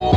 हम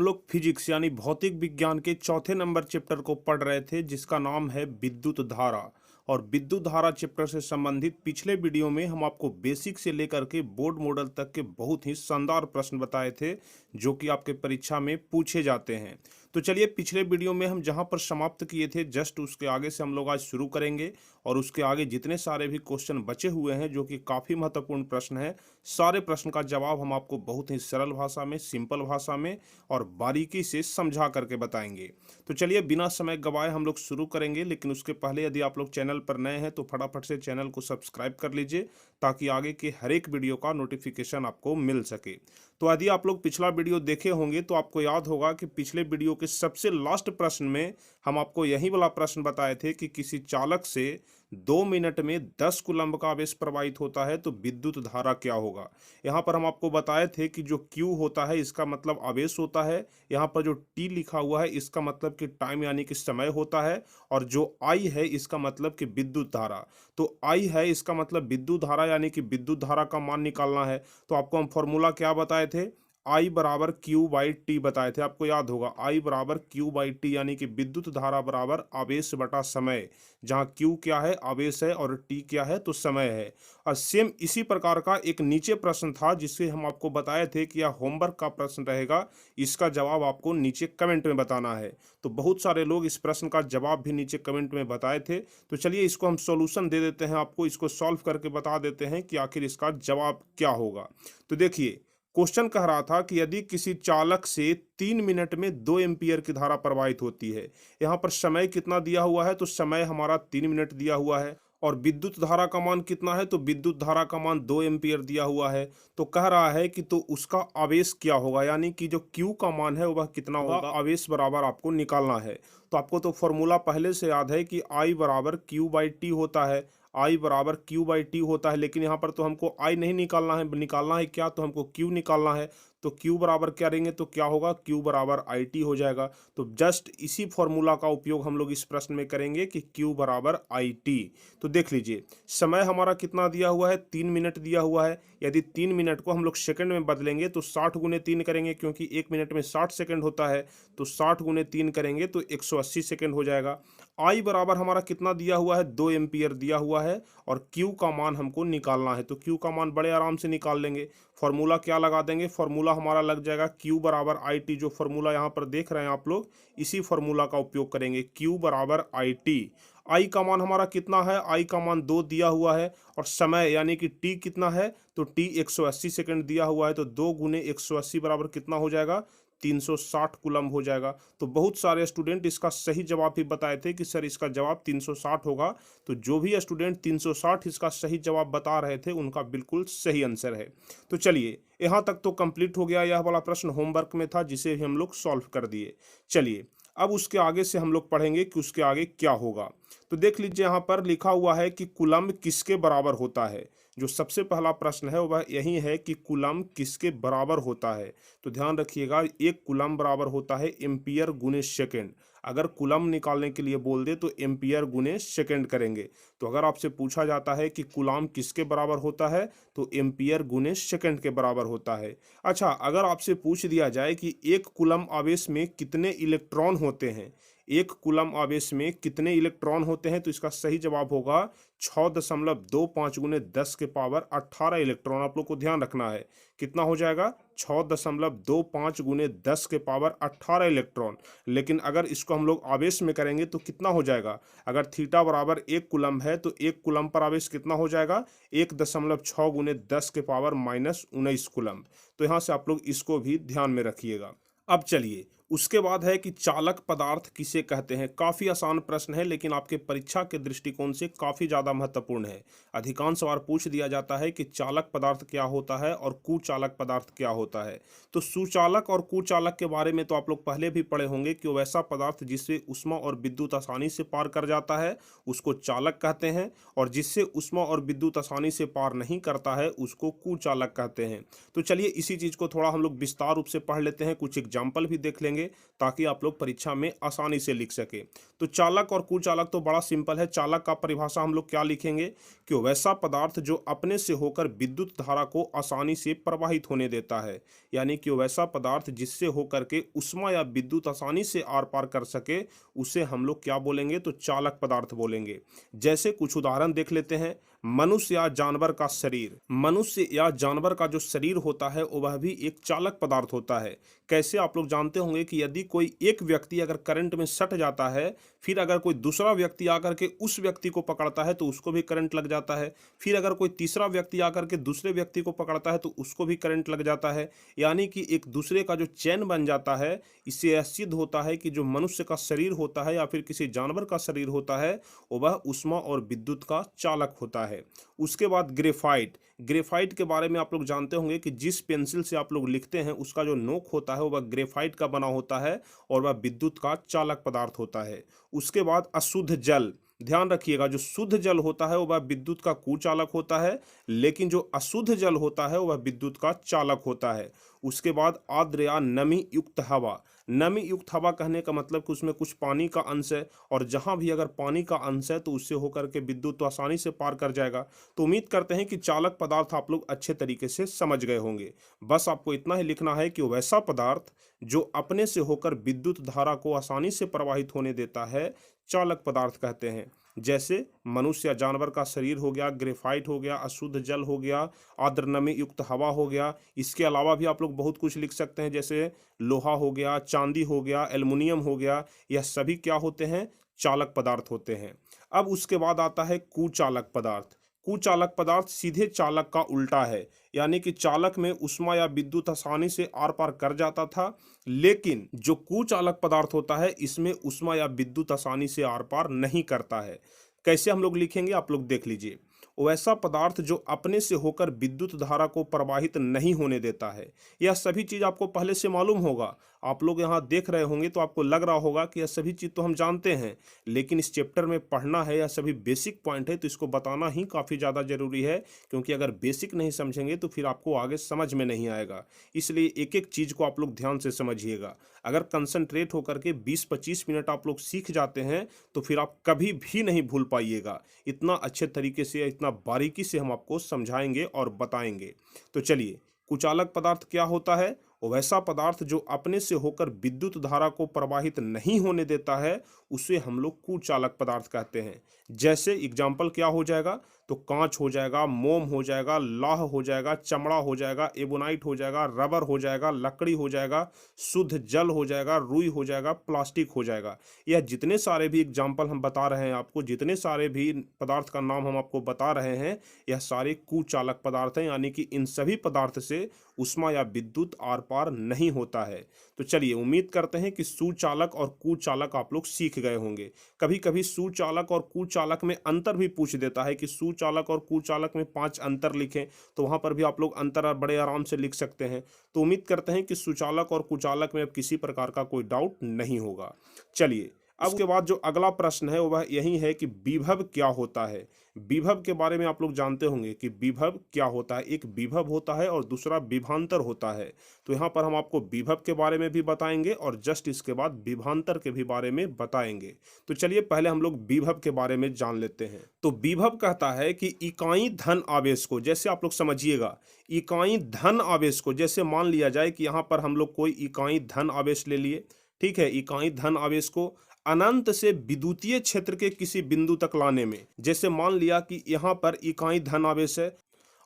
लोग फिजिक्स यानी भौतिक विज्ञान के चौथे नंबर चैप्टर को पढ़ रहे थे, जिसका नाम है विद्युत धारा। और विद्युत धारा चैप्टर से संबंधित पिछले वीडियो में हम आपको बेसिक से लेकर के बोर्ड मॉडल तक के बहुत ही शानदार प्रश्न बताए थे, जो कि आपके परीक्षा में पूछे जाते हैं। तो चलिए, पिछले वीडियो में हम जहां पर समाप्त किए थे जस्ट उसके आगे से हम लोग आज शुरू करेंगे। और उसके आगे जितने सारे भी क्वेश्चन बचे हुए हैं, जो कि काफ़ी महत्वपूर्ण प्रश्न है, सारे प्रश्न का जवाब हम आपको बहुत ही सरल भाषा में, सिंपल भाषा में और बारीकी से समझा करके बताएंगे। तो चलिए, बिना समय गवाए हम लोग शुरू करेंगे। लेकिन उसके पहले यदि आप लोग चैनल पर नए हैं तो फटाफट से चैनल को सब्सक्राइब कर लीजिए, ताकि आगे के हर एक वीडियो का नोटिफिकेशन आपको मिल सके। तो यदि आप लोग पिछला वीडियो देखे होंगे तो आपको याद होगा कि पिछले वीडियो के सबसे लास्ट प्रश्न में हम आपको यही वाला प्रश्न बताए थे कि किसी चालक से 2 मिनट में 10 कूलम्ब का आवेश प्रवाहित होता है तो विद्युत धारा क्या होगा। यहाँ पर हम आपको बताए थे कि जो Q होता है इसका मतलब आवेश होता है, यहाँ पर जो T लिखा हुआ है इसका मतलब कि टाइम यानी कि समय होता है, और जो I है इसका मतलब कि विद्युत धारा। तो I है इसका मतलब विद्युत धारा यानी कि विद्युत धारा का मान निकालना है। तो आपको हम फॉर्मूला क्या बताए थे, I बराबर Q बाई टी बताए थे, आपको याद होगा। I बराबर Q बाई टी यानी कि विद्युत धारा बराबर आवेश बटा समय, जहाँ Q क्या है, आवेश है, और T क्या है, तो समय है। और सेम इसी प्रकार का एक नीचे प्रश्न था जिससे हम आपको बताए थे कि यह होमवर्क का प्रश्न रहेगा, इसका जवाब आपको नीचे कमेंट में बताना है। तो बहुत सारे लोग इस प्रश्न का जवाब भी नीचे कमेंट में बताए थे। तो चलिए, इसको हम सॉल्यूशन दे देते हैं आपको, इसको सॉल्व करके बता देते हैं कि आखिर इसका जवाब क्या होगा। तो देखिए, क्वेश्चन कह रहा था कि यदि किसी चालक से 3 मिनट में 2 एम्पीयर की धारा प्रवाहित होती है। यहाँ पर समय कितना दिया हुआ है, तो समय हमारा 3 मिनट दिया हुआ है। और विद्युत धारा का मान कितना है, तो विद्युत धारा का मान 2 एम्पीयर दिया हुआ है। तो कह रहा है कि तो उसका आवेश क्या होगा, यानी कि जो Q का मान है वह कितना होगा, आवेश बराबर आपको निकालना है। तो आपको तो फॉर्मूला पहले से याद है कि I बराबर Q बाई टी होता है। I बराबर Q बाई टी होता है, लेकिन यहाँ पर तो हमको I नहीं निकालना है, निकालना है क्या, तो हमको Q निकालना है। तो Q बराबर क्या रहेंगे, तो क्या होगा, Q बराबर IT हो जाएगा। तो जस्ट इसी फॉर्मूला का उपयोग हम लोग इस प्रश्न में करेंगे कि Q बराबर IT। तो देख लीजिए, समय हमारा कितना दिया हुआ है, 3 मिनट दिया हुआ है। यदि 3 मिनट को हम लोग सेकंड में बदलेंगे तो 60 गुने 3 करेंगे, क्योंकि 1 मिनट में 60 सेकंड होता है। तो 60 गुने 3 करेंगे तो 180 सेकंड हो जाएगा। I बराबर हमारा कितना दिया हुआ है, 2 एम्पीयर दिया हुआ है, और Q का मान हमको निकालना है। तो Q का मान बड़े आराम से निकाल लेंगे। फॉर्मूला क्या लगा देंगे, फॉर्मूला हमारा लग जाएगा Q बराबर IT। जो फॉर्मूला यहाँ पर देख रहे हैं आप लोग, इसी फॉर्मूला का उपयोग करेंगे, Q बराबर IT। I का मान हमारा कितना है, I का मान 2 दिया हुआ है, और समय यानी कि T कितना है, तो T 180 सेकंड दिया हुआ है। तो 2 गुने 180 बराबर कितना हो जाएगा, 360 कूलम्ब हो जाएगा। तो बहुत सारे स्टूडेंट इसका सही जवाब भी बताए थे कि सर इसका जवाब 360 होगा। तो जो भी स्टूडेंट 360 इसका सही जवाब बता रहे थे, उनका बिल्कुल सही आंसर है। तो चलिए, यहाँ तक तो कंप्लीट हो गया। यह वाला प्रश्न होमवर्क में था, जिसे भी हम लोग सॉल्व कर दिए। चलिए, अब उसके आगे से हम लोग पढ़ेंगे कि उसके आगे क्या होगा। तो देख लीजिए, यहाँ पर लिखा हुआ है कि कूलम्ब किसके बराबर होता है। जो सबसे पहला प्रश्न है वह यही है कि कूलम्ब किसके बराबर होता है। तो ध्यान रखिएगा, एक कूलम्ब बराबर होता है एम्पियर गुने सेकंड। अगर कूलम्ब निकालने के लिए बोल दे तो एम्पियर गुने सेकंड करेंगे। तो अगर आपसे पूछा जाता है कि कूलम्ब किसके बराबर होता है, तो एम्पियर गुने सेकंड के बराबर होता है। अच्छा, अगर आपसे पूछ दिया जाए कि एक कूलम्ब आवेश में कितने इलेक्ट्रॉन होते हैं, एक कूलम्ब आवेश में कितने इलेक्ट्रॉन होते हैं, तो इसका सही जवाब होगा 6.25 गुने 10 के पावर 18 इलेक्ट्रॉन। आप लोग को ध्यान रखना है, कितना हो जाएगा, 6.25 गुने 10 के पावर 18 इलेक्ट्रॉन। लेकिन अगर इसको हम लोग आवेश में करेंगे तो कितना हो जाएगा, अगर थीटा बराबर 1 कूलम्ब है तो 1 कूलम्ब पर आवेश कितना हो जाएगा, 1.6 गुने 10 के पावर -19 कूलम्ब। तो यहाँ से आप लोग इसको भी ध्यान में रखिएगा। अब चलिए, उसके बाद है कि चालक पदार्थ किसे कहते हैं। काफ़ी आसान प्रश्न है, लेकिन आपके परीक्षा के दृष्टिकोण से काफ़ी ज़्यादा महत्वपूर्ण है। अधिकांश बार पूछ दिया जाता है कि चालक पदार्थ क्या होता है और कुचालक पदार्थ क्या होता है। तो सुचालक और कुचालक के बारे में तो आप लोग पहले भी पढ़े होंगे कि वैसा पदार्थ जिससे ऊष्मा और विद्युत आसानी से पार कर जाता है उसको चालक कहते हैं, और जिससे ऊष्मा और विद्युत आसानी से पार नहीं करता है उसको कुचालक कहते हैं। तो चलिए, इसी चीज़ को थोड़ा हम लोग विस्तार रूप से पढ़ लेते हैं, कुछ एग्जाम्पल भी देख लेंगे लिखेंगे ताकि आप लोग परीक्षा में आसानी से लिख सके। तो चालक और कुचालक तो बड़ा सिंपल है। चालक का परिभाषा हम लोग क्या लिखेंगे कि वैसा पदार्थ जो अपने से होकर विद्युत धारा को आसानी से प्रवाहित होने देता है, यानी कि वैसा पदार्थ जिससे होकर के उष्मा या विद्युत आसानी से आर पार कर सके, उसे हम लोग क्या बोलेंगे, तो चालक पदार्थ बोलेंगे। जैसे कुछ उदाहरण देख लेते हैं। मनुष्य या जानवर का शरीर, मनुष्य या जानवर का जो शरीर होता है वह भी एक चालक पदार्थ होता है। कैसे, आप लोग जानते होंगे कि यदि कोई एक व्यक्ति अगर करंट में सट जाता है, फिर अगर कोई दूसरा व्यक्ति आकर के उस व्यक्ति को पकड़ता है तो उसको भी करंट लग जाता है। फिर अगर कोई तीसरा व्यक्ति आकर के दूसरे व्यक्ति को पकड़ता है तो उसको भी करंट लग जाता है। यानी कि एक दूसरे का जो चैन बन जाता है। इससे यह सिद्ध होता है कि जो मनुष्य का शरीर होता है या फिर किसी जानवर का शरीर होता है वह उष्मा और विद्युत का चालक होता है। उसके बाद ग्रेफाइट, ग्रेफाइट के बारे में आप लोग जानते होंगे कि जिस पेंसिल से आप लोग लिखते हैं उसका जो नोक होता है वह ग्रेफाइट का बना होता है और वह विद्युत का चालक पदार्थ होता है। उसके बाद अशुद्ध जल, ध्यान रखिएगा, जो शुद्ध जल होता है वह विद्युत का कुचालक होता है, लेकिन जो अशुद्ध जल होता है वह विद्युत का चालक होता है। उसके बाद आर्द्र या नमी युक्त हवा, नमी युक्त हवा कहने का मतलब कि उसमें कुछ पानी का अंश है और जहां भी अगर पानी का अंश है तो उससे होकर के विद्युत तो आसानी से पार कर जाएगा। तो उम्मीद करते हैं कि चालक पदार्थ आप लोग अच्छे तरीके से समझ गए होंगे। बस आपको इतना ही लिखना है कि वैसा पदार्थ जो अपने से होकर विद्युत धारा को आसानी से प्रवाहित होने देता है, चालक पदार्थ कहते हैं। जैसे मनुष्य या जानवर का शरीर हो गया, ग्रेफाइट हो गया, अशुद्ध जल हो गया, आर्द्र नमी युक्त हवा हो गया। इसके अलावा भी आप लोग बहुत कुछ लिख सकते हैं, जैसे लोहा हो गया, चांदी हो गया, एल्युमिनियम हो गया। यह सभी क्या होते हैं, चालक पदार्थ होते हैं। अब उसके बाद आता है कुचालक पदार्थ। कुचालक पदार्थ सीधे चालक का उल्टा है, यानी कि चालक में उष्मा या विद्युत आसानी से आर पार कर जाता था, लेकिन जो कुचालक पदार्थ होता है इसमें उष्मा या विद्युत आसानी से आर पार नहीं करता है। कैसे हम लोग लिखेंगे, आप लोग देख लीजिए। वैसा पदार्थ जो अपने से होकर विद्युत धारा को प्रवाहित नहीं होने देता है। यह सभी चीज आपको पहले से मालूम होगा। आप लोग यहाँ देख रहे होंगे तो आपको लग रहा होगा कि यह सभी चीज तो हम जानते हैं, लेकिन इस चैप्टर में पढ़ना है, यह सभी बेसिक पॉइंट है तो इसको बताना ही काफी ज्यादा जरूरी है, क्योंकि अगर बेसिक नहीं समझेंगे तो फिर आपको आगे समझ में नहीं आएगा। इसलिए एक एक चीज को आप लोग ध्यान से समझिएगा। अगर कंसंट्रेट होकर के 20-25 मिनट आप लोग सीख जाते हैं तो फिर आप कभी भी नहीं भूल पाइएगा। इतना अच्छे तरीके से, इतना बारीकी से हम आपको समझाएंगे और बताएंगे। तो चलिए, कुचालक पदार्थ क्या होता है, वैसा पदार्थ जो अपने से होकर विद्युत धारा को प्रवाहित नहीं होने देता है उसे हम लोग कुचालक पदार्थ कहते हैं। जैसे एग्जाम्पल क्या हो जाएगा, तो कांच हो जाएगा, मोम हो जाएगा, लौह हो जाएगा, चमड़ा हो जाएगा, एबोनाइट हो जाएगा, रबर हो जाएगा, लकड़ी हो जाएगा, शुद्ध जल हो जाएगा, रुई हो जाएगा, प्लास्टिक हो जाएगा। यह जितने सारे भी एग्जाम्पल हम बता रहे हैं आपको, जितने सारे भी पदार्थ का नाम हम आपको बता रहे हैं, यह सारे कुचालक पदार्थ हैं, यानी कि इन सभी पदार्थ से उष्मा या विद्युत आर पार नहीं होता है। तो चलिए, उम्मीद करते हैं कि सुचालक और कुचालक आप लोग सीख गए होंगे। कभी कभी सुचालक और कुचालक में अंतर भी पूछ देता है कि सुचालक और कुचालक में 5 अंतर लिखें, तो वहां पर भी आप लोग अंतर बड़े आराम से लिख सकते हैं। तो उम्मीद करते हैं कि सुचालक और कुचालक में अब किसी प्रकार का कोई डाउट नहीं होगा। चलिए, अब उसके बाद जो अगला प्रश्न है वह यही है कि विभव क्या होता है। विभव के बारे में आप लोग जानते होंगे कि विभव क्या होता है। एक विभव होता है और दूसरा विभवांतर होता है। तो यहाँ पर हम आपको विभव के बारे में भी बताएंगे और जस्ट इसके बाद विभवांतर के भी बारे में बताएंगे। तो चलिए, पहले हम लोग विभव के बारे में जान लेते हैं। तो विभव कहता है कि इकाई धन आवेश को, जैसे आप लोग समझिएगा, इकाई धन आवेश को, जैसे मान लिया जाए कि यहाँ पर हम लोग कोई इकाई धन आवेश ले लिए, ठीक है। इकाई धन आवेश को अनंत से विद्युतीय क्षेत्र के किसी बिंदु तक लाने में, जैसे मान लिया कि यहाँ पर इकाई धन आवेश है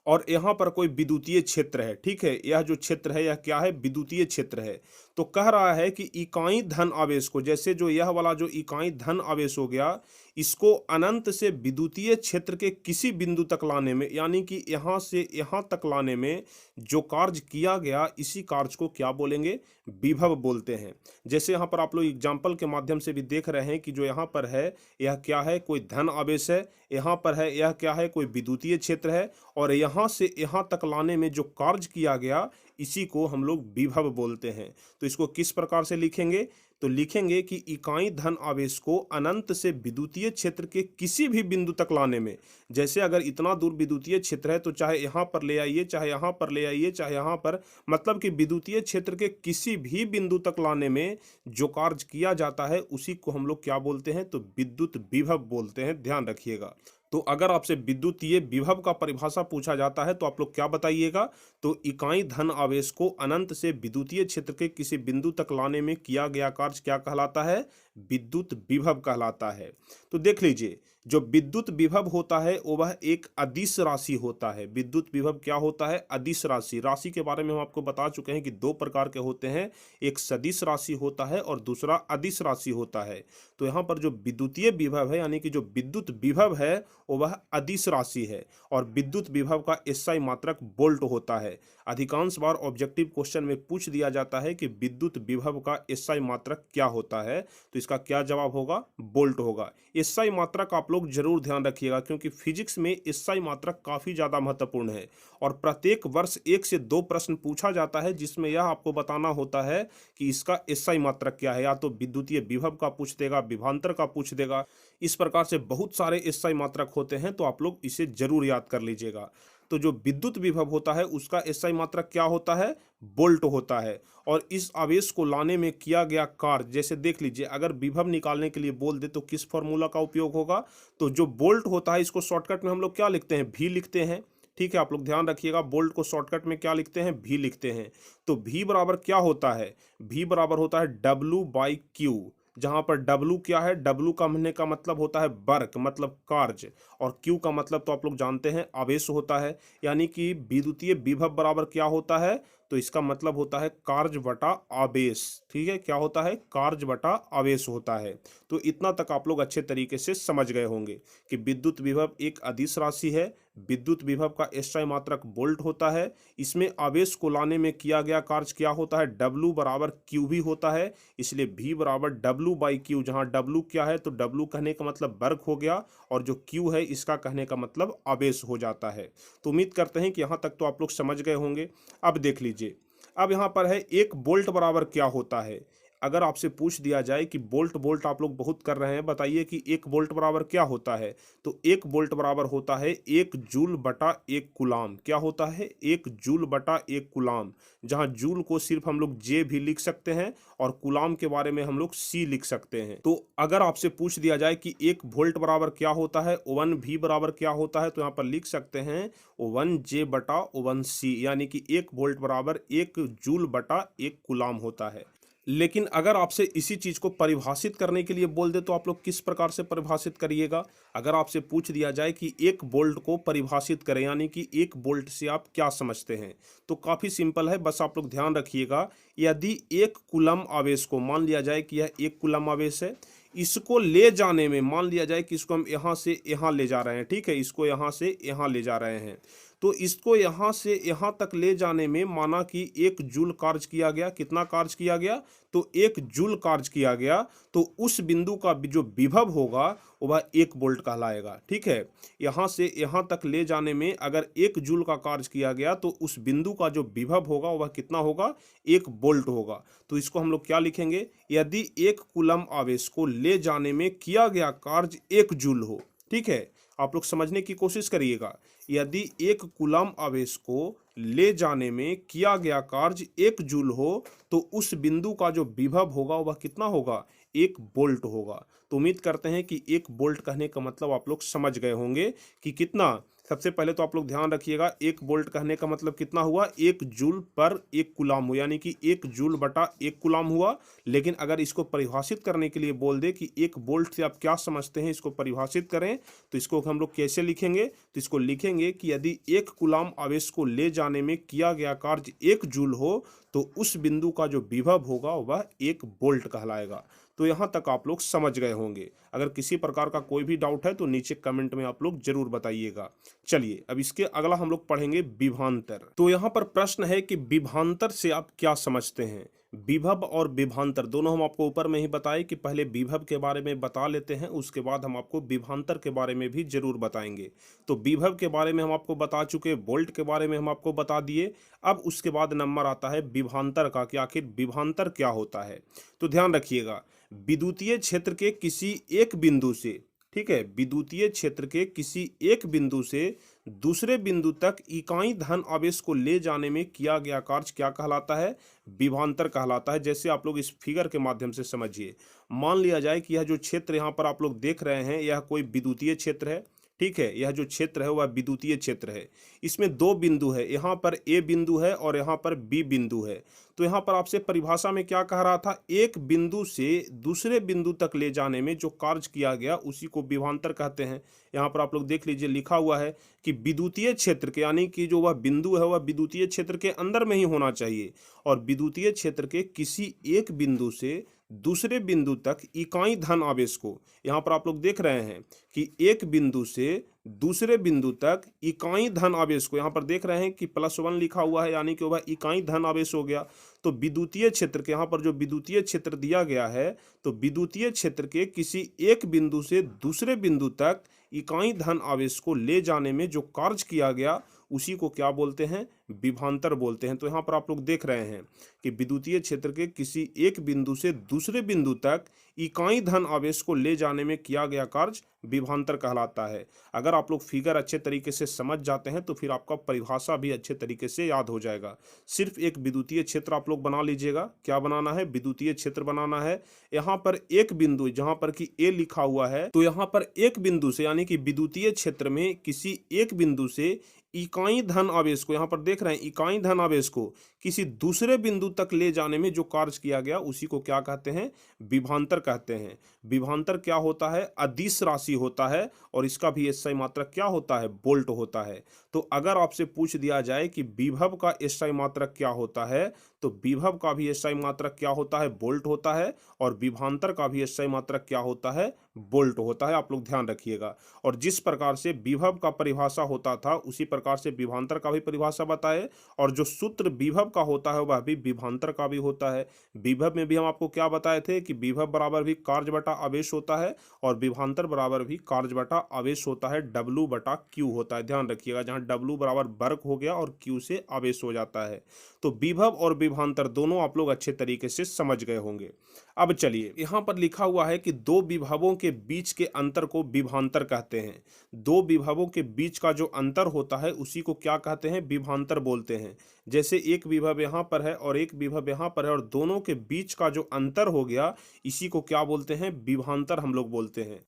और यहाँ पर कोई विद्युतीय क्षेत्र है, ठीक है। यह जो क्षेत्र है यह क्या है, विद्युतीय क्षेत्र है। तो कह रहा है कि इकाई धन आवेश को, जैसे जो यह वाला जो इकाई धन आवेश हो गया, इसको अनंत से विद्युतीय क्षेत्र के किसी बिंदु तक लाने में, यानी कि यहाँ से यहाँ तक लाने में जो कार्य किया गया, इसी कार्य को क्या बोलेंगे, विभव बोलते हैं। जैसे यहाँ पर आप लोग एग्जाम्पल के माध्यम से भी देख रहे हैं कि जो यहाँ पर है यह क्या है, कोई धन आवेश है, यहाँ पर है यह क्या है, कोई विद्युतीय क्षेत्र है, और यहाँ से यहाँ तक लाने में जो कार्य किया गया इसी को हम लोग विभव बोलते हैं। तो इसको किस प्रकार से लिखेंगे, तो लिखेंगे कि इकाई धन आवेश को अनंत से विद्युतीय क्षेत्र के किसी भी बिंदु तक लाने में, जैसे अगर इतना दूर विद्युतीय क्षेत्र है तो चाहे यहाँ पर ले आइए, चाहे यहाँ पर ले आइए, चाहे यहाँ पर, मतलब कि विद्युतीय क्षेत्र के किसी भी बिंदु तक लाने में जो कार्य किया जाता है उसी को हम लोग क्या बोलते हैं, तो विद्युत विभव बोलते हैं। ध्यान रखिएगा। तो अगर आपसे विद्युतीय विभव का परिभाषा पूछा जाता है तो आप लोग क्या बताइएगा, तो इकाई धन आवेश को अनंत से विद्युतीय क्षेत्र के किसी बिंदु तक लाने में किया गया कार्य क्या कहलाता है, विद्युत विभव कहलाता है। तो देख लीजिए, जो विद्युत विभव होता है वह एक अदिश राशि होता है। विद्युत विभव क्या होता है, अदिश राशि। राशि के बारे में हम आपको बता चुके हैं कि दो प्रकार के होते हैं, एक सदिश राशि होता है और दूसरा अदिश राशि होता है। तो यहाँ पर जो विद्युतीय विभव है यानी कि जो विद्युत विभव है वह अदिश राशि है और विद्युत विभव का एसआई मात्रक वोल्ट होता है। अधिकांश बार ऑब्जेक्टिव क्वेश्चन में पूछ दिया जाता है कि विद्युत विभव का एसआई मात्रक क्या होता है, तो इसका क्या जवाब होगा, वोल्ट होगा। एसआई मात्रक आप लोग जरूर ध्यान रखिएगा क्योंकि फिजिक्स में एसआई मात्रक काफी ज्यादा महत्वपूर्ण है और प्रत्येक वर्ष 1 से 2 प्रश्न पूछा जाता है जिसमें यह आपको बताना होता है कि इसका एसआई मात्रक क्या है। या तो विद्युतीय विभव का पूछ देगा, विभवांतर का पूछ देगा, इस प्रकार से बहुत सारे एसआई मात्रक होते हैं, तो आप लोग इसे जरूर याद कर लीजिएगा। तो जो विद्युत विभव होता है उसका एसआई मात्रक क्या होता है, वोल्ट होता है। और इस आवेश को लाने में किया गया कार्य, जैसे देख लीजिए, अगर विभव निकालने के लिए बोल दे तो किस फॉर्मूला का उपयोग होगा, तो जो वोल्ट होता है इसको शॉर्टकट में हम लोग क्या लिखते हैं, भी लिखते हैं। ठीक है, आप लोग ध्यान रखिएगा, वोल्ट को शॉर्टकट में क्या लिखते हैं, भी लिखते हैं। तो भी बराबर क्या होता है, भी बराबर होता है W/Q, जहां पर W क्या है, W का कहने का मतलब होता है वर्क, मतलब कार्य, और Q का मतलब तो आप लोग जानते हैं आवेश होता है। यानी कि विद्युतीय विभव बराबर क्या होता है, तो इसका मतलब होता है कार्य बटा आवेश। ठीक है, क्या होता है, कार्य बटा आवेश होता है। तो इतना तक आप लोग अच्छे तरीके से समझ गए होंगे कि विद्युत विभव एक अदिश राशि है, विद्युत विभव का एसआई मात्रक वोल्ट होता है, इसमें आवेश को लाने में किया गया कार्य क्या होता है, W बराबर Q भी होता है, इसलिए V बराबर W/Q, जहां W क्या है, तो W कहने का मतलब वर्क हो गया और जो Q है इसका कहने का मतलब आवेश हो जाता है। तो उम्मीद करते हैं कि यहाँ तक तो आप लोग समझ गए होंगे। अब देख लीजिए, अब यहाँ पर है 1 वोल्ट बराबर क्या होता है। अगर आपसे पूछ दिया जाए कि वोल्ट वोल्ट आप लोग बहुत कर रहे हैं, बताइए कि 1 वोल्ट बराबर क्या होता है, तो 1 वोल्ट बराबर होता है 1 जूल बटा 1 कुलाम। क्या होता है, 1 जूल बटा 1 कुलाम, जहां जूल को सिर्फ हम लोग जे भी लिख सकते हैं और कुलाम के बारे में हम लोग सी लिख सकते हैं। तो अगर आपसे पूछ दिया जाए कि 1 वोल्ट बराबर क्या होता है, 1 भी बराबर क्या होता है, तो यहाँ पर लिख सकते हैं 1 जे बटा 1 सी, यानी कि 1 वोल्ट बराबर 1 जूल बटा 1 कुलाम होता है। लेकिन अगर आपसे इसी चीज को परिभाषित करने के लिए बोल दे तो आप लोग किस प्रकार से परिभाषित करिएगा। अगर आपसे पूछ दिया जाए कि 1 वोल्ट को परिभाषित करें, यानी कि 1 वोल्ट से आप क्या समझते हैं, तो काफी सिंपल है, बस आप लोग ध्यान रखिएगा। यदि 1 कूलम आवेश को, मान लिया जाए कि यह 1 कूलम आवेश है, इसको ले जाने में, मान लिया जाए कि इसको हम यहाँ से यहाँ ले जा रहे हैं, ठीक है, इसको यहाँ से यहाँ ले जा रहे हैं, तो इसको यहाँ से यहाँ तक ले जाने में माना कि 1 जूल कार्य किया गया। कितना कार्य किया गया, तो 1 जूल कार्य किया गया, तो उस बिंदु का जो विभव होगा वह 1 वोल्ट कहलाएगा। ठीक है, यहाँ से यहाँ तक ले जाने में अगर 1 जूल का कार्य किया गया तो उस बिंदु का जो विभव होगा वह कितना होगा, 1 वोल्ट होगा। तो इसको हम लोग क्या लिखेंगे, यदि 1 कूलम आवेश को ले जाने में किया गया कार्य 1 जूल हो। ठीक है, आप लोग समझने की कोशिश करिएगा। यदि 1 कूलम आवेश को ले जाने में किया गया कार्य 1 जूल हो तो उस बिंदु का जो विभव होगा वह कितना होगा, 1 वोल्ट होगा। तो उम्मीद करते हैं कि 1 वोल्ट कहने का मतलब आप लोग समझ गए होंगे कि कितना। सबसे पहले तो आप लोग ध्यान रखिएगा, 1 वोल्ट कहने का मतलब कितना हुआ, 1 जूल पर 1 कूलम हुआ, यानी कि 1 जूल बटा 1 कूलम हुआ। लेकिन अगर इसको परिभाषित करने के लिए बोल दे कि 1 वोल्ट से आप क्या समझते हैं, इसको परिभाषित करें, तो इसको हम लोग कैसे लिखेंगे, तो इसको लिखेंगे कि यदि 1 कूलम आवेश को ले जाने में किया गया कार्य 1 जूल हो तो उस बिंदु का जो विभव होगा वह 1 वोल्ट कहलाएगा। तो यहाँ तक आप लोग समझ गए होंगे। अगर किसी प्रकार का कोई भी डाउट है तो नीचे कमेंट में आप लोग जरूर बताइएगा। चलिए, अब इसके अगला हम लोग पढ़ेंगे विभवांतर। तो यहाँ पर प्रश्न है कि विभवांतर से आप क्या समझते हैं। विभव और विभवांतर दोनों हम आपको ऊपर में ही बताए कि पहले विभव के बारे में बता लेते हैं, उसके बाद हम आपको विभवांतर के बारे में भी जरूर बताएंगे। तो विभव के बारे में हम आपको बता चुके, वोल्ट के बारे में हम आपको बता दिए। अब उसके बाद नंबर आता है विभवांतर का कि आखिर विभवांतर क्या होता है। तो ध्यान रखिएगा, विद्युतीय क्षेत्र के किसी एक बिंदु से, ठीक है, विद्युतीय क्षेत्र के किसी एक बिंदु से दूसरे बिंदु तक इकाई धन आवेश को ले जाने में किया गया कार्य क्या कहलाता है? विभवांतर कहलाता है। जैसे आप लोग इस फिगर के माध्यम से समझिए, मान लिया जाए कि यह जो क्षेत्र यहाँ पर आप लोग देख रहे हैं यह कोई विद्युतीय क्षेत्र है, ठीक है, यह जो क्षेत्र है वह विद्युतीय क्षेत्र है। इसमें दो बिंदु है, यहाँ पर ए बिंदु है और यहाँ पर बी बिंदु है। तो यहाँ पर आपसे परिभाषा में क्या कह रहा था? एक बिंदु से दूसरे बिंदु तक ले जाने में जो कार्य किया गया उसी को विभवांतर कहते हैं। यहाँ पर आप लोग देख लीजिए, लिखा हुआ है कि विद्युतीय क्षेत्र के, यानी कि जो वह बिंदु है वह विद्युतीय क्षेत्र के अंदर में ही होना चाहिए, और विद्युतीय क्षेत्र के किसी एक बिंदु से दूसरे बिंदु तक इकाई धन आवेश को, यहाँ पर आप लोग देख रहे हैं कि एक बिंदु से दूसरे बिंदु तक इकाई धन आवेश को, यहाँ पर देख रहे हैं कि +1 लिखा हुआ है, यानी कि वह इकाई धन आवेश हो गया। तो विद्युतीय क्षेत्र के, यहाँ पर जो विद्युतीय क्षेत्र दिया गया है, तो विद्युतीय क्षेत्र के किसी एक बिंदु से दूसरे बिंदु तक इकाई धन आवेश को ले जाने में जो कार्य किया गया उसी को क्या बोलते हैं? विभवांतर बोलते हैं। तो यहाँ पर आप लोग देख रहे हैं कि विद्युतीय क्षेत्र के किसी एक बिंदु से दूसरे बिंदु तक इकाई धन आवेश को ले जाने में किया गया कार्य विभवांतर कहलाता है। अगर आप लोग फिगर अच्छे तरीके से समझ जाते हैं तो फिर आपका परिभाषा भी अच्छे तरीके से याद हो जाएगा। सिर्फ एक विद्युतीय क्षेत्र आप लोग बना लीजिएगा। क्या बनाना है? विद्युतीय क्षेत्र बनाना है। यहाँ पर एक बिंदु जहाँ पर कि ए लिखा हुआ है, तो यहाँ पर एक बिंदु से, यानी कि विद्युतीय क्षेत्र में किसी एक बिंदु से इकाई धन आवेश को, यहाँ पर देख रहे हैं इकाई धन आवेश को किसी दूसरे बिंदु तक ले जाने में जो कार्य किया गया उसी को क्या कहते हैं? विभवांतर कहते हैं। विभवांतर क्या होता है? अदिश राशि होता है, और इसका भी एसआई मात्रक क्या होता है? वोल्ट होता है। तो अगर आपसे पूछ दिया जाए कि विभव का एसआई मात्रक क्या होता है, तो विभव का भी एसआई मात्रक क्या होता है? वोल्ट होता है, और विभवांतर का भी एसआई मात्रक क्या होता है? वोल्ट होता है। आप लोग ध्यान रखिएगा। और जिस प्रकार से विभव का परिभाषा होता था उसी प्रकार से विभवांतर का भी परिभाषा बताए, और जो सूत्र विभव का होता है वह भी विभवांतर का भी होता है। विभव में भी हम आपको क्या बताए थे कि विभव बराबर भी कार्य बटा आवेश होता है, और विभवांतर बराबर भी कार्य बटा आवेश होता है, W बटा Q होता है। ध्यान रखिएगा, जहाँ W बराबर वर्ग हो गया और Q से आवेश हो जाता है। तो विभव और विभवांतर दोनों आप लोग अच्छे तरीके से समझ गए होंगे। अब चलिए, यहाँ पर लिखा हुआ है कि दो विभवों के बीच के अंतर को विभवांतर कहते हैं। दो विभवों के बीच का जो अंतर होता है उसी को क्या कहते हैं? विभवांतर बोलते हैं। जैसे एक विभव यहाँ पर है और एक विभव यहाँ पर है, और दोनों के बीच का जो अंतर हो गया इसी को क्या बोलते हैं? विभवांतर हम लोग बोलते हैं।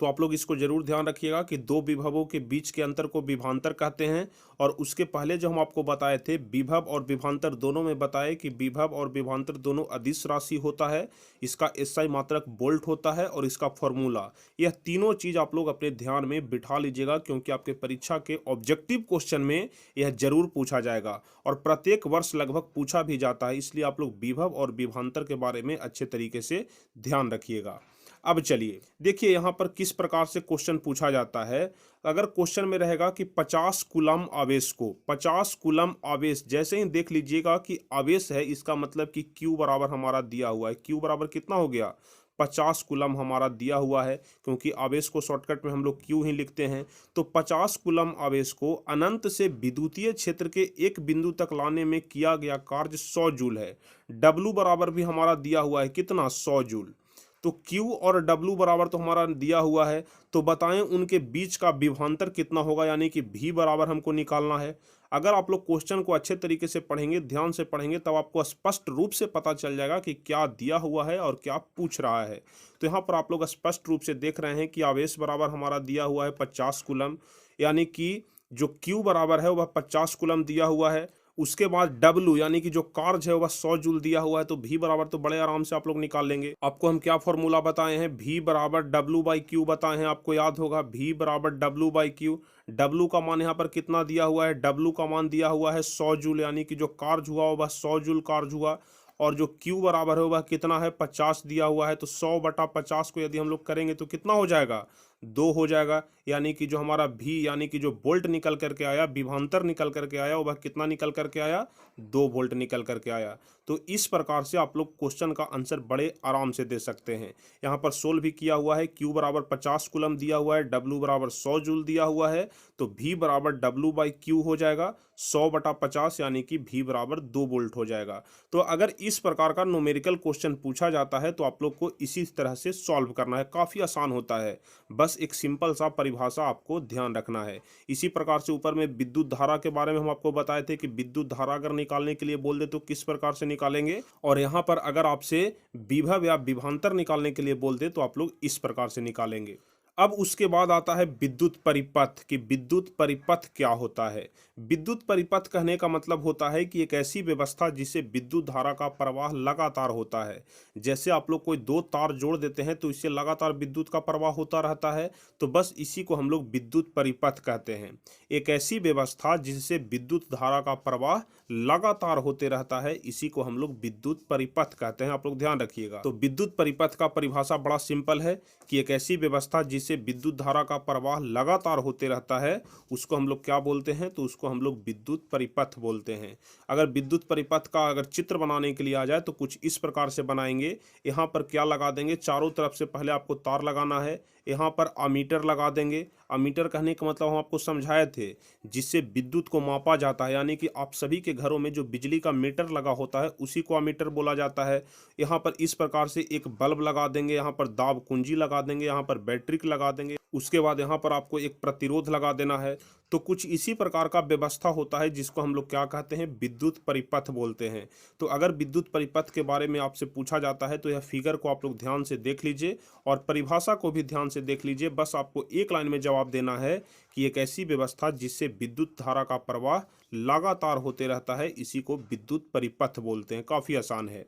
तो आप लोग इसको जरूर ध्यान रखिएगा कि दो विभवों के बीच के अंतर को विभवांतर कहते हैं। और उसके पहले जो हम आपको बताए थे, विभव और विभवांतर दोनों में बताए कि विभव और विभवांतर दोनों अदिश राशि होता है, इसका एसआई मात्रक वोल्ट होता है, और इसका फॉर्मूला, यह तीनों चीज आप लोग अपने ध्यान में बिठा लीजिएगा, क्योंकि आपके परीक्षा के ऑब्जेक्टिव क्वेश्चन में यह जरूर पूछा जाएगा, और प्रत्येक वर्ष लगभग पूछा भी जाता है। इसलिए आप लोग विभव और विभवांतर के बारे में अच्छे तरीके से ध्यान रखिएगा। अब चलिए देखिए यहाँ पर किस प्रकार से क्वेश्चन पूछा जाता है। अगर क्वेश्चन में रहेगा कि 50 कूलम आवेश को, 50 कूलम आवेश, जैसे ही देख लीजिएगा कि आवेश है, इसका मतलब कि Q बराबर हमारा दिया हुआ है। Q बराबर कितना हो गया? 50 कूलम हमारा दिया हुआ है, क्योंकि आवेश को शॉर्टकट में हम लोग Q ही लिखते हैं। तो 50 कूलम आवेश को अनंत से विद्युतीय क्षेत्र के एक बिंदु तक लाने में किया गया कार्य 100 जूल है। W बराबर भी हमारा दिया हुआ है, कितना? 100 जूल। तो Q और W बराबर तो हमारा दिया हुआ है, तो बताएं उनके बीच का विभवांतर कितना होगा, यानी कि V बराबर हमको निकालना है। अगर आप लोग क्वेश्चन को अच्छे तरीके से पढ़ेंगे, ध्यान से पढ़ेंगे, तब आपको स्पष्ट रूप से पता चल जाएगा कि क्या दिया हुआ है और क्या पूछ रहा है। तो यहाँ पर आप लोग स्पष्ट रूप से देख रहे हैं कि आवेश बराबर हमारा दिया हुआ है 50 कूलम, यानी कि जो Q बराबर है वह 50 कूलम दिया हुआ है। उसके बाद W यानी कि जो कार्य है वह 100 जूल दिया हुआ है, तो V बराबर तो बड़े आराम से आप लोग निकाल लेंगे। आपको हम क्या फॉर्मूला बताए हैं? V बराबर W बाई Q बताए हैं, आपको याद होगा। V बराबर W बाई Q। W का मान यहाँ पर कितना दिया हुआ है? W का मान दिया हुआ है 100 जूल, यानी कि जो कार्य हुआ वह 100 जूल कार्य हुआ, और जो Q बराबर है वह कितना है? 50 दिया हुआ है। तो 100 बटा 50 को यदि हम लोग करेंगे तो कितना हो जाएगा? 2 हो जाएगा। यानी कि जो हमारा भी यानी कि जो वोल्ट निकल करके आया, विभवांतर निकल करके आया, वह कितना निकल करके आया, 2 वोल्ट निकल करके आया। तो इस प्रकार से आप लोग क्वेश्चन का आंसर बड़े आराम से दे सकते हैं। यहाँ पर सोल्व भी किया हुआ है। Q बराबर 50 कूलम दिया हुआ है, W बराबर 100 जूल दिया हुआ है, तो V बराबर W/Q हो जाएगा 100/50, यानी कि V बराबर 2 वोल्ट हो जाएगा। तो अगर इस प्रकार का न्यूमेरिकल क्वेश्चन पूछा जाता है तो आप लोग को इसी तरह से सॉल्व करना है, काफ़ी आसान होता है। बस एक सिंपल सा परिभाषा आपको ध्यान रखना है। इसी प्रकार से ऊपर में विद्युत धारा के बारे में हम आपको बताए थे कि विद्युत धारा अगर निकालने के लिए बोल दे तो किस प्रकार से निकालेंगे, और यहाँ पर अगर आपसे विभव या विभवांतर निकालने के लिए बोल दे तो आप लोग इस प्रकार से निकालेंगे। अब उसके बाद आता है विद्युत परिपथ, कि विद्युत परिपथ क्या होता है। विद्युत परिपथ कहने का मतलब होता है कि एक ऐसी व्यवस्था जिससे विद्युत धारा का प्रवाह लगातार होता है। जैसे आप लोग कोई 2 तार जोड़ देते हैं तो इससे लगातार विद्युत का प्रवाह होता रहता है, तो बस इसी को हम लोग विद्युत परिपथ कहते हैं। एक ऐसी व्यवस्था जिससे विद्युत धारा का प्रवाह लगातार होते रहता है, इसी को हम लोग विद्युत परिपथ कहते हैं। आप लोग ध्यान रखिएगा। तो विद्युत परिपथ का परिभाषा बड़ा सिंपल है कि एक ऐसी व्यवस्था जिससे विद्युत धारा का प्रवाह लगातार होते रहता है, उसको हम लोग क्या बोलते हैं, तो उसको हम लोग विद्युत परिपथ बोलते हैं। अगर विद्युत परिपथ का अगर चित्र बनाने के लिए आ जाए तो कुछ इस प्रकार से बनाएंगे। यहाँ पर क्या लगा देंगे, चारों तरफ से पहले आपको तार लगाना है, यहाँ पर अमीटर लगा देंगे। अमीटर कहने का मतलब हम आपको समझाए थे, जिससे विद्युत को मापा जाता है, यानी कि आप सभी के घरों में जो बिजली का मीटर लगा होता है उसी को अमीटर बोला जाता है। यहाँ पर इस प्रकार से एक बल्ब लगा देंगे, यहाँ पर दाब कुंजी लगा देंगे, यहाँ पर बैटरी लगा देंगे, उसके बाद यहाँ पर आपको एक प्रतिरोध लगा देना है। तो कुछ इसी प्रकार का व्यवस्था होता है जिसको हम लोग क्या कहते हैं, विद्युत परिपथ बोलते हैं। तो अगर विद्युत परिपथ के बारे में आपसे पूछा जाता है तो यह फिगर को आप लोग ध्यान से देख लीजिए और परिभाषा को भी ध्यान से देख लीजिए। बस आपको एक लाइन में जवाब देना है कि एक ऐसी व्यवस्था जिससे विद्युत धारा का प्रवाह लगातार होते रहता है, इसी को विद्युत परिपथ बोलते हैं। काफ़ी आसान है।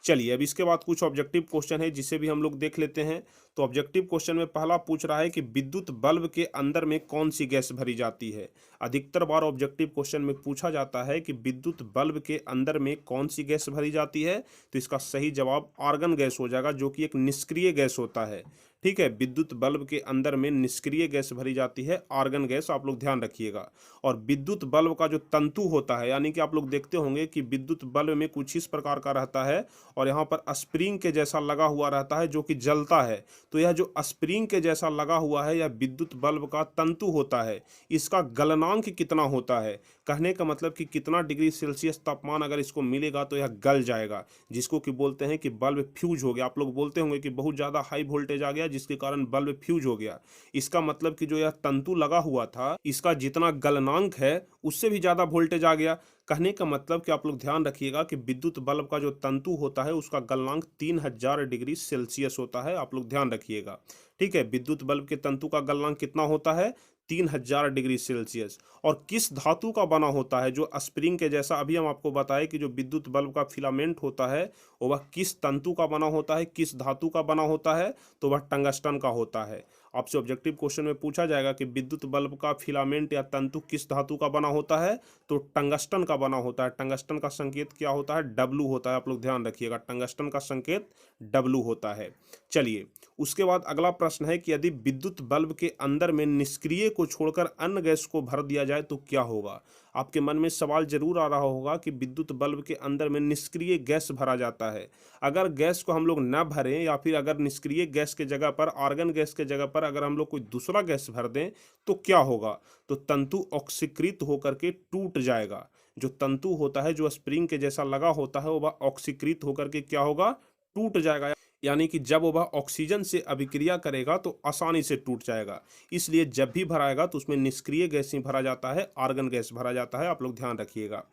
चलिए अब इसके बाद कुछ ऑब्जेक्टिव क्वेश्चन है जिसे भी हम लोग देख लेते हैं। तो ऑब्जेक्टिव क्वेश्चन में पहला पूछ रहा है कि विद्युत बल्ब के अंदर में कौन सी गैस भरी जाती है। अधिकतर बार ऑब्जेक्टिव क्वेश्चन में पूछा जाता है कि विद्युत बल्ब के अंदर में कौन सी गैस भरी जाती है, तो इसका सही जवाब आर्गन गैस हो जाएगा, जो कि एक निष्क्रिय गैस होता है। ठीक है, विद्युत बल्ब के अंदर में निष्क्रिय गैस भरी जाती है, आर्गन गैस, आप लोग ध्यान रखिएगा। और विद्युत बल्ब का जो तंतु होता है, यानी कि आप लोग देखते होंगे कि विद्युत बल्ब में कुछ इस प्रकार का रहता है और यहाँ पर स्प्रिंग के जैसा लगा हुआ रहता है जो कि जलता है। तो यह जो स्प्रिंग के जैसा लगा हुआ है, यह विद्युत बल्ब का तंतु होता है। इसका गलनांक कितना होता है, कहने का मतलब कि कितना डिग्री सेल्सियस तापमान अगर इसको मिलेगा तो यह गल जाएगा, जिसको कि बोलते हैं कि बल्ब फ्यूज हो गया। आप लोग बोलते होंगे कि बहुत ज़्यादा हाई वोल्टेज आ गया जिसके कारण बल्ब फ्यूज हो गया। इसका मतलब कि जो यह तंतु लगा हुआ था, इसका जितना गलनांक है उससे भी ज़्यादा वोल्टेज आ गया। कहने का मतलब कि आप लोग ध्यान रखिएगा कि विद्युत बल्ब का जो तंतु होता है उसका गलनांक 3000 डिग्री सेल्सियस होता है। आप लोग ध्यान रखिएगा। ठीक है, विद्युत बल्ब के तंतु का गलनांक कितना होता है, 3000 डिग्री सेल्सियस। और किस धातु का बना होता है, जो स्प्रिंग के जैसा अभी हम आपको बताएं कि जो विद्युत बल्ब का फिलामेंट होता है वह किस तंतु का बना होता है, किस धातु का बना होता है, तो वह टंगस्टन का होता है। आपसे ऑब्जेक्टिव क्वेश्चन में पूछा जाएगा कि विद्युत बल्ब का फिलामेंट या तंतु किस धातु का बना होता है, तो टंगस्टन का बना होता है। टंगस्टन का संकेत क्या होता है, W होता है। आप लोग ध्यान रखिएगा, टंगस्टन का संकेत W होता है। चलिए उसके बाद अगला प्रश्न है कि यदि विद्युत बल्ब के अंदर में निष्क्रिय को छोड़कर अन्य गैस को भर दिया जाए तो क्या होगा। आपके मन में सवाल जरूर आ रहा होगा कि विद्युत बल्ब के अंदर में निष्क्रिय गैस भरा जाता है, अगर गैस को हम लोग न भरें या फिर अगर निष्क्रिय गैस के जगह पर, आर्गन गैस के जगह पर अगर हम लोग कोई दूसरा गैस भर दें तो क्या होगा। तो तंतु ऑक्सीकृत होकर के टूट जाएगा। जो तंतु होता है जो स्प्रिंग के जैसा लगा होता है वह ऑक्सीकृत होकर के क्या होगा, टूट जाएगा। यानी कि जब वह ऑक्सीजन से अभिक्रिया करेगा तो आसानी से टूट जाएगा। इसलिए जब भी भराएगा तो उसमें निष्क्रिय गैस ही भरा जाता है, आर्गन गैस भरा जाता है। आप लोग ध्यान रखिएगा।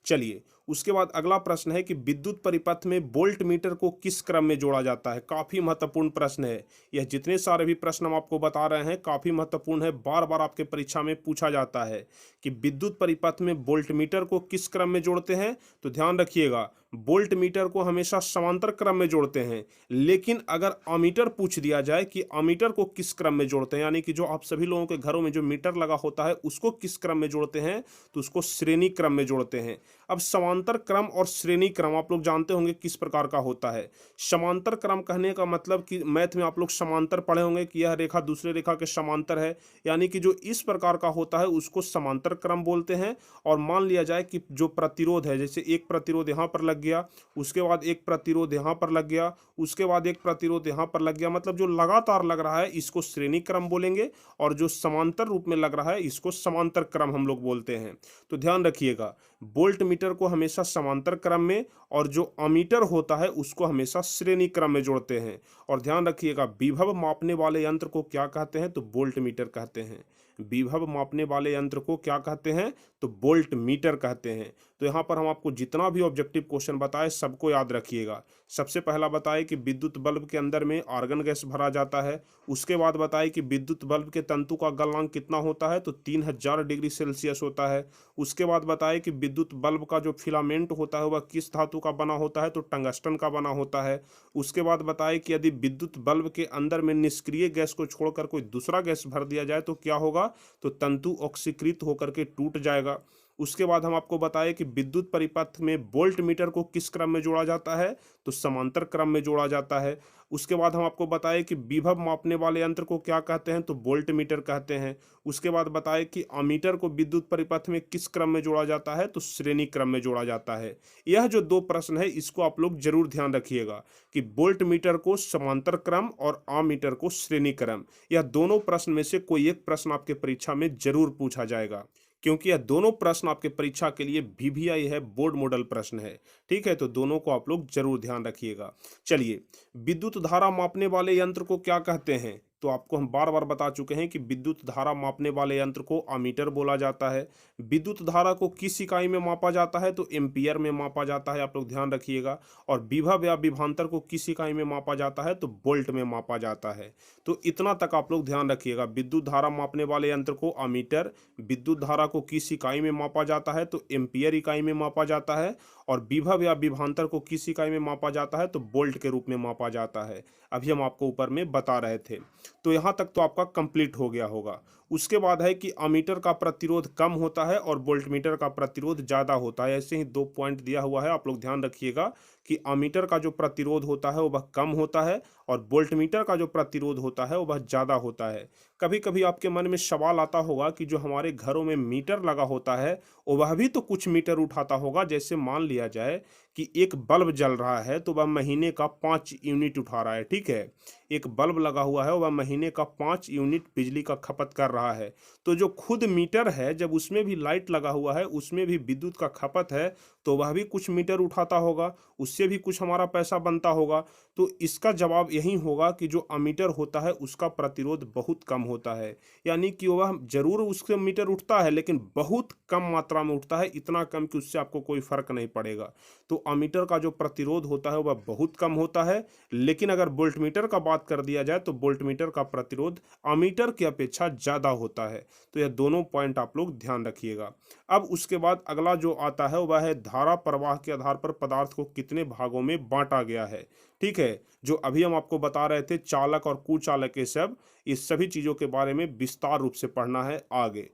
चलिए उसके बाद अगला प्रश्न है कि विद्युत परिपथ में वोल्ट मीटर को किस क्रम में जोड़ा जाता है। काफी महत्वपूर्ण प्रश्न है यह। जितने सारे भी प्रश्न हम आपको बता रहे हैं काफी महत्वपूर्ण है, बार बार आपके परीक्षा में पूछा जाता है कि विद्युत परिपथ में वोल्ट मीटर को किस क्रम में जोड़ते हैं। तो ध्यान रखिएगा, वोल्ट मीटर को हमेशा समांतर क्रम में जोड़ते हैं, लेकिन अगर अमीटर पूछ दिया जाए कि अमीटर को किस क्रम में जोड़ते हैं, यानी कि जो आप सभी लोगों के घरों में जो मीटर लगा होता है उसको किस क्रम में जोड़ते हैं, तो उसको श्रेणी क्रम में जोड़ते हैं। अब समांतर क्रम और श्रेणी क्रम आप लोग जानते होंगे किस प्रकार का होता है। समांतर क्रम कहने का मतलब कि मैथ में आप लोग समांतर पढ़े होंगे कि यह रेखा दूसरे रेखा के समांतर है, यानी कि जो इस प्रकार का होता है उसको समांतर क्रम बोलते हैं। और मान लिया जाए कि जो प्रतिरोध है, जैसे एक प्रतिरोध यहाँ पर लग गया, उसके बाद एक प्रतिरोध यहाँ पर लग गया, उसके बाद एक प्रतिरोध यहाँ पर लग गया, मतलब जो लगातार लग रहा है इसको श्रेणी क्रम बोलेंगे, और जो समांतर रूप में लग रहा है इसको समांतर क्रम हम लोग बोलते हैं। तो ध्यान रखिएगा, वोल्ट मीटर को हमेशा समांतर क्रम में और जो अमीटर होता है उसको हमेशा श्रेणी क्रम में जोड़ते हैं। और ध्यान रखिएगा, विभव मापने वाले यंत्र को क्या कहते हैं, तो वोल्ट मीटर कहते हैं। विभव मापने वाले यंत्र को क्या कहते हैं, तो वोल्ट मीटर कहते हैं। तो यहाँ पर हम आपको जितना भी ऑब्जेक्टिव क्वेश्चन बताए सबको याद रखिएगा। सबसे पहला बताए कि विद्युत बल्ब के अंदर में आर्गन गैस भरा जाता है। उसके बाद बताए कि विद्युत बल्ब के तंतु का गलनांक कितना होता है, तो 3000 डिग्री सेल्सियस होता है। उसके बाद बताए कि विद्युत बल्ब का जो फिलामेंट होता है वह किस धातु का बना होता है, तो टंगस्टन का बना होता है। उसके बाद बताए कि यदि विद्युत बल्ब के अंदर में निष्क्रिय गैस को छोड़कर कोई दूसरा गैस भर दिया जाए तो क्या होगा, तो तंतु ऑक्सीकृत होकर के टूट जाएगा। उसके बाद हम आपको बताएं कि विद्युत परिपथ में वोल्ट मीटर को किस क्रम में जोड़ा जाता है, तो समांतर क्रम में जोड़ा जाता है। उसके बाद हम आपको बताएं कि विभव मापने वाले यंत्र को क्या कहते हैं, तो वोल्ट मीटर कहते हैं। उसके बाद बताएं कि अमीटर को विद्युत परिपथ में किस क्रम में जोड़ा जाता है, तो श्रेणी क्रम में जोड़ा जाता है। यह जो दो प्रश्न है इसको आप लोग जरूर ध्यान रखिएगा कि वोल्ट मीटर को समांतर क्रम और अमीटर को श्रेणी क्रम, यह दोनों प्रश्न में से कोई एक प्रश्न आपके परीक्षा में जरूर पूछा जाएगा, क्योंकि यह दोनों प्रश्न आपके परीक्षा के लिए VVI है, बोर्ड मॉडल प्रश्न है। ठीक है, तो दोनों को आप लोग जरूर ध्यान रखिएगा। चलिए, विद्युत धारा मापने वाले यंत्र को क्या कहते हैं, तो आपको हम बार बार बता चुके हैं कि विद्युत धारा मापने वाले यंत्र को अमीटर बोला जाता है। विद्युत धारा को किस इकाई में मापा जाता है, तो एम्पियर में मापा जाता है, आप लोग ध्यान रखिएगा। और विभव या विभवांतर को किस इकाई में मापा जाता है, तो वोल्ट में मापा जाता है। तो इतना तक आप लोग ध्यान रखिएगा, विद्युत धारा मापने वाले यंत्र को अमीटर, विद्युत धारा को किस इकाई में मापा जाता है, तो एम्पियर इकाई में मापा जाता है। और विभव या विभवांतर को किस इकाई में मापा जाता है, तो वोल्ट के रूप में मापा जाता है। अभी हम आपको ऊपर में बता रहे थे। तो यहाँ तक तो आपका कंप्लीट हो गया होगा। उसके बाद है कि अमीटर का प्रतिरोध कम होता है और वोल्टमीटर का प्रतिरोध ज़्यादा होता है। ऐसे ही 2 पॉइंट दिया हुआ है, आप लोग ध्यान रखिएगा कि अमीटर का जो प्रतिरोध होता है वह कम होता है और वोल्टमीटर का जो प्रतिरोध होता है वह ज़्यादा होता है। कभी कभी आपके मन में सवाल आता होगा कि जो हमारे घरों में मीटर लगा होता है वह भी तो कुछ मीटर उठाता होगा। जैसे मान लिया जाए कि एक बल्ब जल रहा है तो वह महीने का 5 यूनिट उठा रहा है। ठीक है, एक बल्ब लगा हुआ है वह महीने का 5 यूनिट बिजली का खपत कर रहा है। तो जो खुद मीटर है, जब उसमें भी लाइट लगा हुआ है, उसमें भी विद्युत का खपत है, तो वह भी कुछ मीटर उठाता होगा, उससे भी कुछ हमारा पैसा बनता होगा। तो इसका जवाब यही होगा कि जो अमीटर होता है उसका प्रतिरोध बहुत कम होता है। यानी कि वह जरूर उससे मीटर उठता है लेकिन बहुत कम मात्रा में उठता है, इतना कम कि उससे आपको कोई फर्क नहीं पड़ेगा। तो अमीटर का जो प्रतिरोध होता है वह बहुत कम होता है। लेकिन अगर वोल्टमीटर का बात कर दिया जाए तो वोल्टमीटर का प्रतिरोध अमीटर की अपेक्षा ज़्यादा होता है। तो यह दोनों पॉइंट आप लोग ध्यान रखिएगा। अब उसके बाद अगला जो आता है वह है धारा प्रवाह के आधार पर पदार्थ को कितने भागों में बांटा गया है। ठीक है, जो अभी हम आपको बता रहे थे चालक और कुचालक के सब, इस सभी चीज़ों के बारे में विस्तार रूप से पढ़ना है आगे।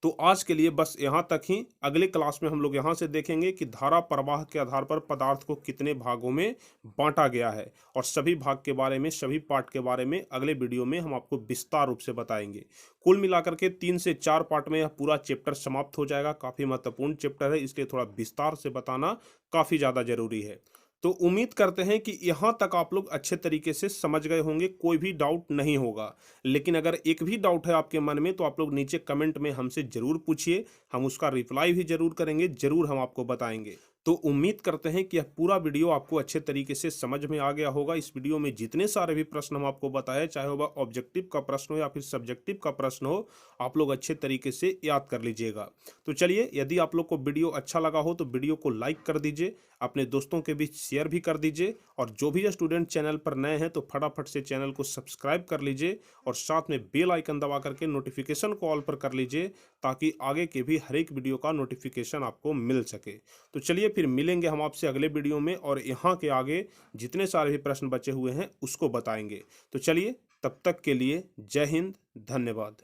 तो आज के लिए बस यहाँ तक ही। अगले क्लास में हम लोग यहाँ से देखेंगे कि धारा प्रवाह के आधार पर पदार्थ को कितने भागों में बांटा गया है और सभी भाग के बारे में, सभी पार्ट के बारे में अगले वीडियो में हम आपको विस्तार रूप से बताएंगे। कुल मिलाकर के 3 से 4 पार्ट में यह पूरा चैप्टर समाप्त हो जाएगा। काफ़ी महत्वपूर्ण चैप्टर है, इसलिए थोड़ा विस्तार से बताना काफ़ी ज़्यादा जरूरी है। तो उम्मीद करते हैं कि यहाँ तक आप लोग अच्छे तरीके से समझ गए होंगे, कोई भी डाउट नहीं होगा। लेकिन अगर एक भी डाउट है आपके मन में तो आप लोग नीचे कमेंट में हमसे ज़रूर पूछिए, हम उसका रिप्लाई भी ज़रूर करेंगे, ज़रूर हम आपको बताएंगे। तो उम्मीद करते हैं कि यह पूरा वीडियो आपको अच्छे तरीके से समझ में आ गया होगा। इस वीडियो में जितने सारे भी प्रश्न हम आपको बताए, चाहे वह ऑब्जेक्टिव का प्रश्न हो या फिर सब्जेक्टिव का प्रश्न हो, आप लोग अच्छे तरीके से याद कर लीजिएगा। तो चलिए, यदि आप लोग को वीडियो अच्छा लगा हो तो वीडियो को लाइक कर दीजिए, अपने दोस्तों के बीच शेयर भी कर दीजिए और जो भी स्टूडेंट चैनल पर नए हैं तो फटाफट से चैनल को सब्सक्राइब कर लीजिए और साथ में बेल आइकन दबा करके नोटिफिकेशन को ऑल पर कर लीजिए ताकि आगे के भी हर एक वीडियो का नोटिफिकेशन आपको मिल सके। तो चलिए, फिर मिलेंगे हम आपसे अगले वीडियो में और यहाँ के आगे जितने सारे भी प्रश्न बचे हुए हैं उसको बताएंगे। तो चलिए, तब तक के लिए जय हिंद, धन्यवाद।